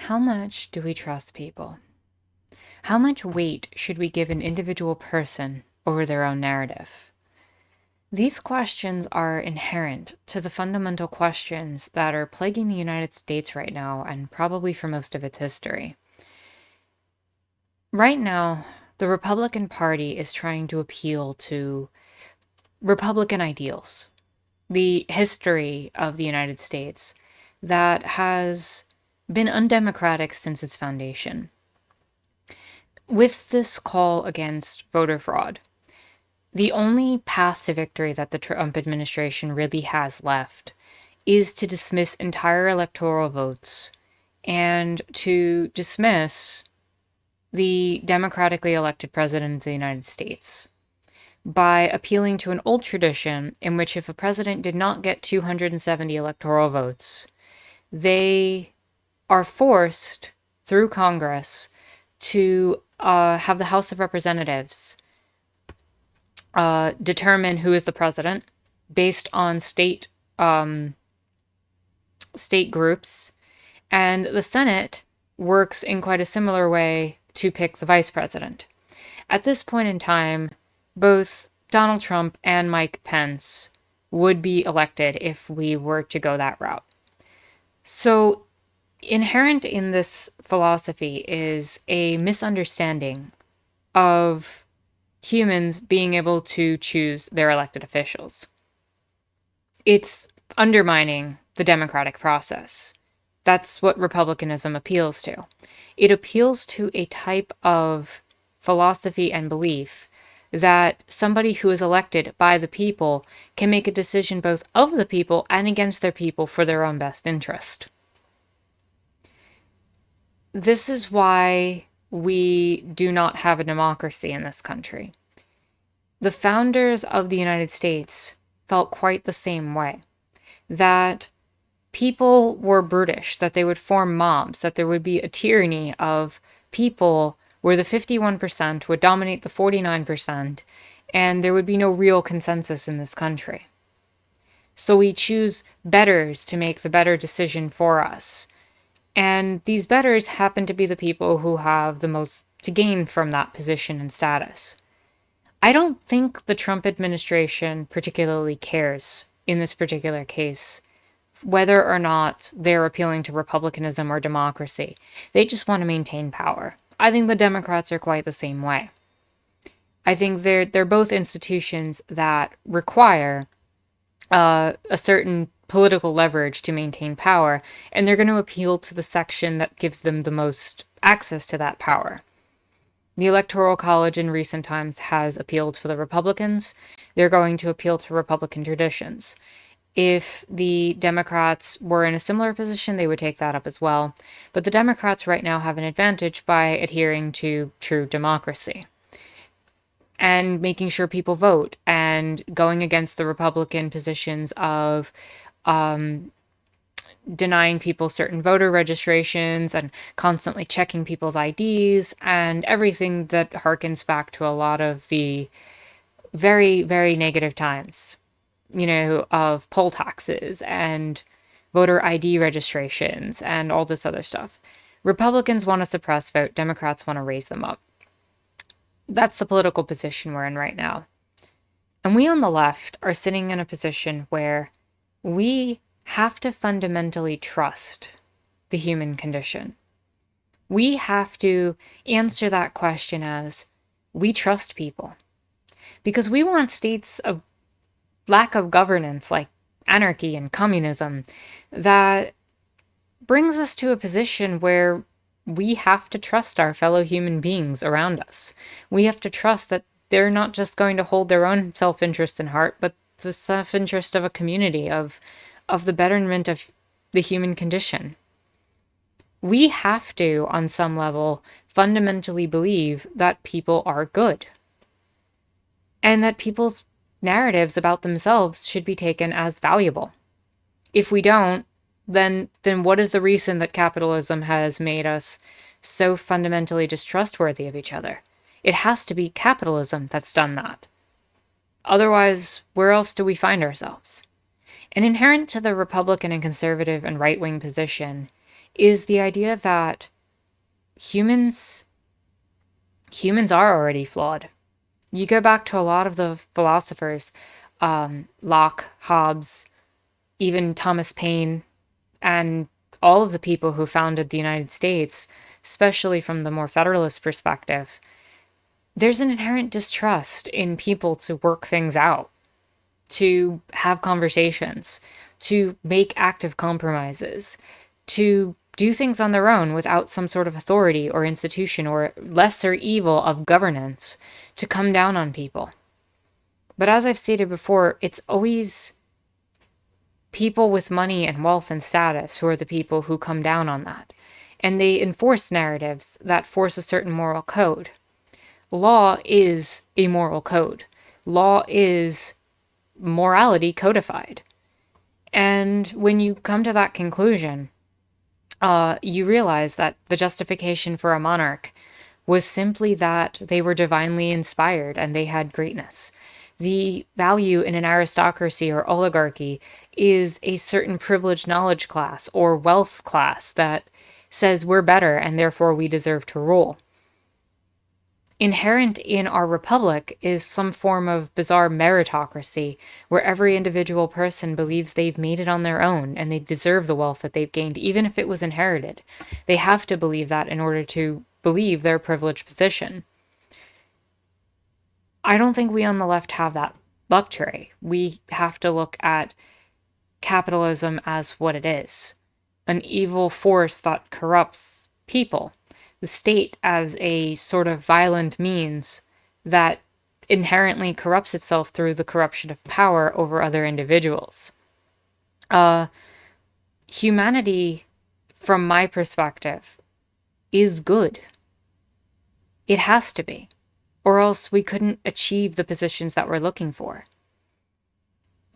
How much do we trust people? How much weight should we give an individual person over their own narrative? These questions are inherent to the fundamental questions that are plaguing the United States right now and probably for most of its history. Right now, the Republican Party is trying to appeal to Republican ideals, the history of the United States that has been undemocratic since its foundation. With this call against voter fraud, the only path to victory that the Trump administration really has left is to dismiss entire electoral votes and to dismiss the democratically elected president of the United States by appealing to an old tradition in which if a president did not get 270 electoral votes, they are forced through Congress to have the House of Representatives determine who is the president based on state groups, and the Senate works in quite a similar way to pick the vice president. At this point in time, both Donald Trump and Mike Pence would be elected if we were to go that route. So, inherent in this philosophy is a misunderstanding of humans being able to choose their elected officials. It's undermining the democratic process. That's what republicanism appeals to. It appeals to a type of philosophy and belief that somebody who is elected by the people can make a decision both of the people and against their people for their own best interest. This is why we do not have a democracy in this country. The founders of the United States felt quite the same way, that people were brutish, that they would form mobs, that there would be a tyranny of people where the 51% would dominate the 49%, and there would be no real consensus in this country. So we choose betters to make the better decision for us. And these betters happen to be the people who have the most to gain from that position and status. I don't think the Trump administration particularly cares in this particular case whether or not they're appealing to republicanism or democracy. They just want to maintain power. I think the Democrats are quite the same way. I think they're both institutions that require a certain political leverage to maintain power, and they're going to appeal to the section that gives them the most access to that power. The Electoral College in recent times has appealed for the Republicans. They're going to appeal to Republican traditions. If the Democrats were in a similar position, they would take that up as well. But the Democrats right now have an advantage by adhering to true democracy and making sure people vote and going against the Republican positions of denying people certain voter registrations and constantly checking people's IDs and everything that harkens back to a lot of the very, very negative times, of poll taxes and voter ID registrations and all this other stuff. Republicans want to suppress vote, Democrats want to raise them up. That's the political position we're in right now. And we on the left are sitting in a position where we have to fundamentally trust the human condition. We have to answer that question as we trust people. Because we want states of lack of governance like anarchy and communism that brings us to a position where we have to trust our fellow human beings around us. We have to trust that they're not just going to hold their own self-interest in heart, but the self-interest of a community, of the betterment of the human condition. We have to, on some level, fundamentally believe that people are good. And that people's narratives about themselves should be taken as valuable. If we don't, then what is the reason that capitalism has made us so fundamentally distrustworthy of each other? It has to be capitalism that's done that. Otherwise, where else do we find ourselves? And inherent to the Republican and conservative and right-wing position is the idea that humans humans are already flawed. You go back to a lot of the philosophers, Locke, Hobbes, even Thomas Paine, and all of the people who founded the United States, especially from the more federalist perspective. There's an inherent distrust in people to work things out, to have conversations, to make active compromises, to do things on their own without some sort of authority or institution or lesser evil of governance to come down on people. But as I've stated before, it's always people with money and wealth and status who are the people who come down on that. And they enforce narratives that force a certain moral code. Law is a moral code. Law is morality codified. And when you come to that conclusion, you realize that the justification for a monarch was simply that they were divinely inspired and they had greatness. The value in an aristocracy or oligarchy is a certain privileged knowledge class or wealth class that says we're better and therefore we deserve to rule. Inherent in our republic is some form of bizarre meritocracy where every individual person believes they've made it on their own and they deserve the wealth that they've gained, even if it was inherited. They have to believe that in order to believe their privileged position. I don't think we on the left have that luxury. We have to look at capitalism as what it is, an evil force that corrupts people. The state as a sort of violent means that inherently corrupts itself through the corruption of power over other individuals. Humanity, from my perspective, is good. It has to be, or else we couldn't achieve the positions that we're looking for.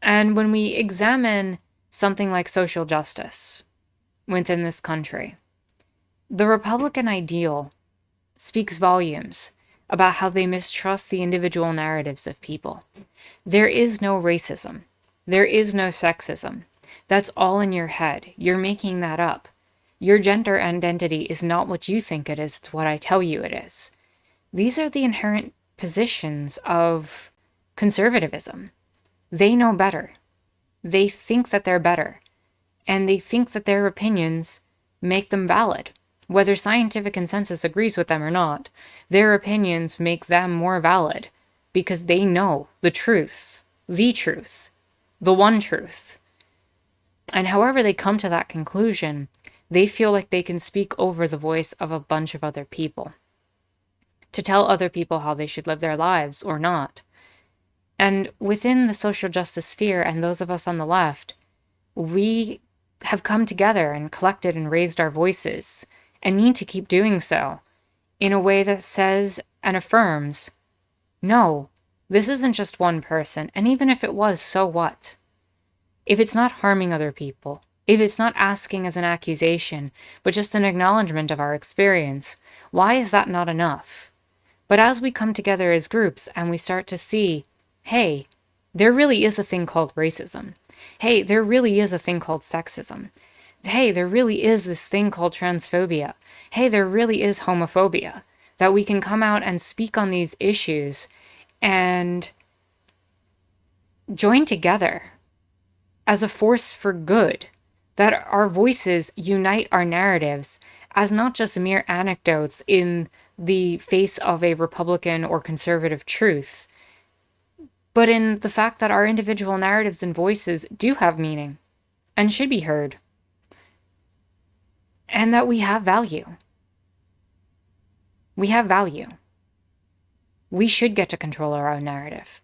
And when we examine something like social justice within this country, the Republican ideal speaks volumes about how they mistrust the individual narratives of people. There is no racism. There is no sexism. That's all in your head. You're making that up. Your gender identity is not what you think it is, it's what I tell you it is. These are the inherent positions of conservatism. They know better. They think that they're better. And they think that their opinions make them valid. Whether scientific consensus agrees with them or not, their opinions make them more valid because they know the truth, the one truth. And however they come to that conclusion, they feel like they can speak over the voice of a bunch of other people to tell other people how they should live their lives or not. And within the social justice sphere and those of us on the left, we have come together and collected and raised our voices and need to keep doing so in a way that says and affirms, no, this isn't just one person, and even if it was, so what? If it's not harming other people, if it's not asking as an accusation, but just an acknowledgement of our experience, why is that not enough? But as we come together as groups and we start to see, hey, there really is a thing called racism. Hey, there really is a thing called sexism. Hey, there really is this thing called transphobia. Hey, there really is homophobia. That we can come out and speak on these issues and join together as a force for good. That our voices unite our narratives as not just mere anecdotes in the face of a Republican or conservative truth, but in the fact that our individual narratives and voices do have meaning and should be heard. And that we have value. We have value. We should get to control our own narrative.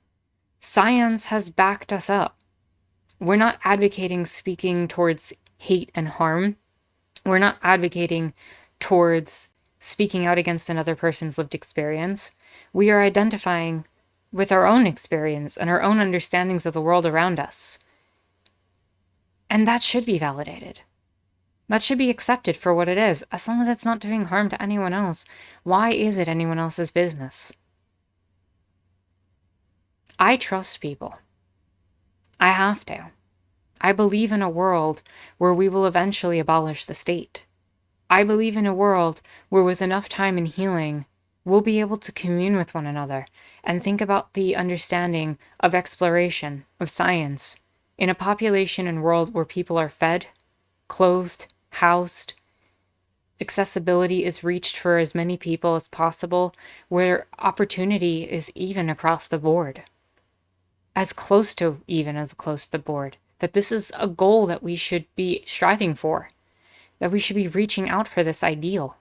Science has backed us up. We're not advocating speaking towards hate and harm. We're not advocating towards speaking out against another person's lived experience. We are identifying with our own experience and our own understandings of the world around us. And that should be validated. That should be accepted for what it is, as long as it's not doing harm to anyone else. Why is it anyone else's business? I trust people. I have to. I believe in a world where we will eventually abolish the state. I believe in a world where, with enough time and healing, we'll be able to commune with one another and think about the understanding of exploration, of science, in a population and world where people are fed, clothed, housed, accessibility is reached for as many people as possible, where opportunity is even across the board, as close to even as close to the board. That this is a goal that we should be striving for, that we should be reaching out for this ideal,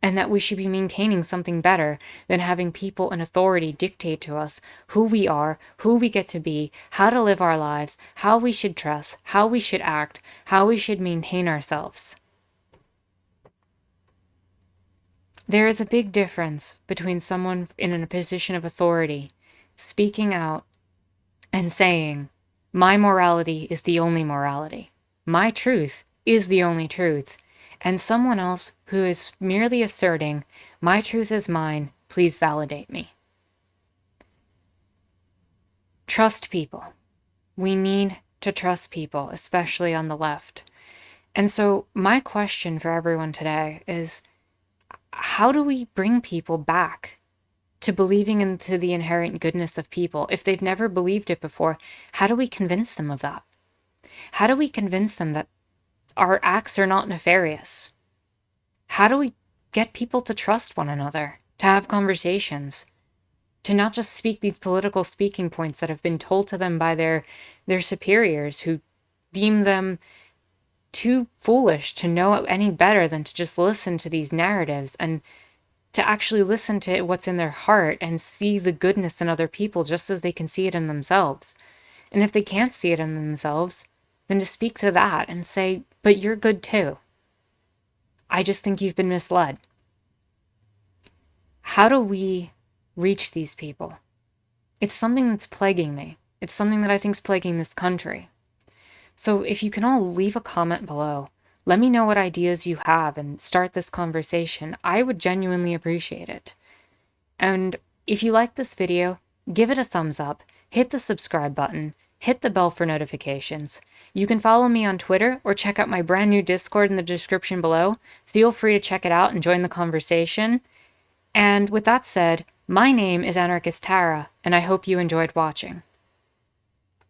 and that we should be maintaining something better than having people in authority dictate to us who we are, who we get to be, how to live our lives, how we should dress, how we should act, how we should maintain ourselves. There is a big difference between someone in a position of authority speaking out and saying, my morality is the only morality, my truth is the only truth, and someone else who is merely asserting, my truth is mine, please validate me. Trust people. We need to trust people, especially on the left. And so my question for everyone today is, how do we bring people back to believing into the inherent goodness of people? If they've never believed it before, how do we convince them of that? How do we convince them that our acts are not nefarious? How do we get people to trust one another, to have conversations, to not just speak these political speaking points that have been told to them by their superiors, who deem them too foolish to know any better than to just listen to these narratives and to actually listen to what's in their heart and see the goodness in other people just as they can see it in themselves. And if they can't see it in themselves, then to speak to that and say, but you're good too. I just think you've been misled. How do we reach these people? It's something that's plaguing me. It's something that I think is plaguing this country. So if you can all leave a comment below, let me know what ideas you have and start this conversation. I would genuinely appreciate it. And if you like this video, give it a thumbs up, hit the subscribe button, hit the bell for notifications. You can follow me on Twitter or check out my brand new Discord in the description below. Feel free to check it out and join the conversation. And with that said, my name is Anarchist Tara, and I hope you enjoyed watching.